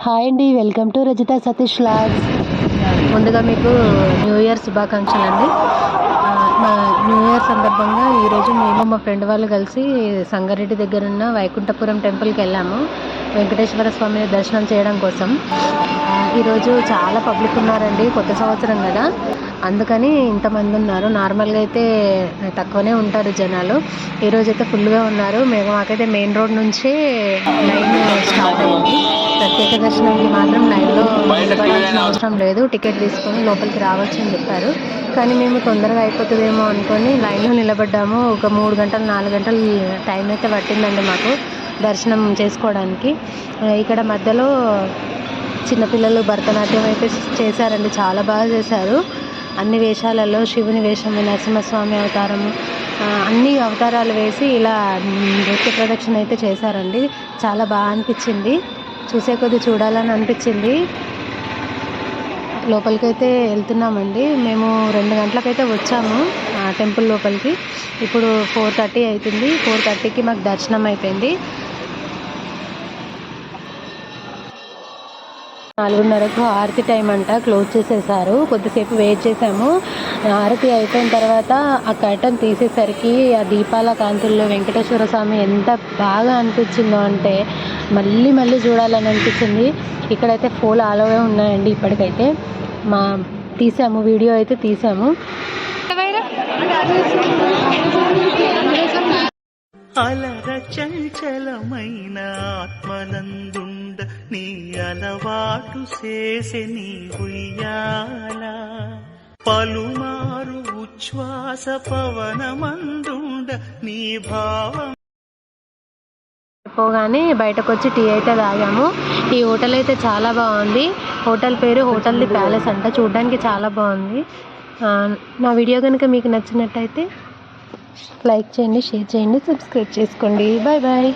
Hi అండి, welcome to Rajitha Satish vlogs. ముందుగా మీకు న్యూ ఇయర్ శుభాకాంక్షలు అండి. మా న్యూ ఇయర్ సందర్భంగా ఈరోజు మేము మా ఫ్రెండ్ వాళ్ళు కలిసి సంగారెడ్డి దగ్గర ఉన్న వైకుంఠపురం టెంపుల్కి వెళ్ళాము వెంకటేశ్వర స్వామిని దర్శనం చేయడం కోసం. ఈరోజు చాలా పబ్లిక్ ఉన్నారండి, కొత్త సంవత్సరం కదా, అందుకని ఇంతమంది ఉన్నారు. నార్మల్గా అయితే తక్కువనే ఉంటారు జనాలు, ఈరోజు అయితే ఫుల్గా ఉన్నారు. మాకైతే మెయిన్ రోడ్ నుంచే లైన్ స్టార్ట్ అయింది. ప్రత్యేక దర్శనంకి మాత్రం లైన్లో నిలబడాల్సిన అవసరం లేదు, టికెట్ తీసుకొని లోపలికి రావచ్చు అని చెప్పారు. కానీ మేము తొందరగా అయిపోతుందేమో అనుకొని లైన్లో నిలబడ్డాము. ఒక 3 గంటలు 4 గంటలు టైం అయితే పట్టిందండి మాకు దర్శనం చేసుకోవడానికి. ఇక్కడ మధ్యలో చిన్నపిల్లలు భరతనాట్యం అయితే చేశారండి, చాలా బాగా చేశారు. అన్ని వేషాలలో శివుని వేషము, నరసింహస్వామి అవతారము, అన్ని అవతారాలు వేసి ఇలా నృత్య ప్రదక్షిణ అయితే చేశారండి. చాలా బాగా అనిపించింది, చూసే కొద్ది చూడాలని అనిపించింది. లోపలికైతే వెళ్తున్నామండి. మేము 2 గంటలకైతే వచ్చాము టెంపుల్ లోపలికి. ఇప్పుడు 4:30 అవుతుంది. 4:30కి మాకు దర్శనం అయిపోయింది. 4:30కు ఆరతి టైం అంట, క్లోజ్ చేసేసారు. కొద్దిసేపు వెయిట్ చేసాము. ఆరతి అయిపోయిన తర్వాత ఆ కర్టన్ తీసేసరికి ఆ దీపాల కాంతుల్లో వెంకటేశ్వర స్వామి ఎంత బాగా అనిపించిందో అంటే మళ్ళీ మళ్ళీ చూడాలని అనిపించింది. ఇక్కడైతే ఫోన్ ఆలోవే ఉన్నాయండి. ఇప్పటికైతే తీసాము, వీడియో అయితే తీసాము. అలర చంచలమైన ఆత్మనందుండ నీ అలవాటు చేసే నీ ఉయ్యాల పలుమారు ఉచ్ఛ్వాస పవనమందుండ నీ భావం. పోగానే బయటకు వచ్చి టీ అయితే తాగాము. ఈ హోటల్ అయితే చాలా బాగుంది. హోటల్ పేరు హోటల్ ది ప్యాలెస్ అంట, చూడడానికి చాలా బాగుంది. నా వీడియో కనుక మీకు నచ్చినట్టయితే లైక్ చేయండి, షేర్ చేయండి, సబ్స్క్రైబ్ చేసుకోండి. Bye bye.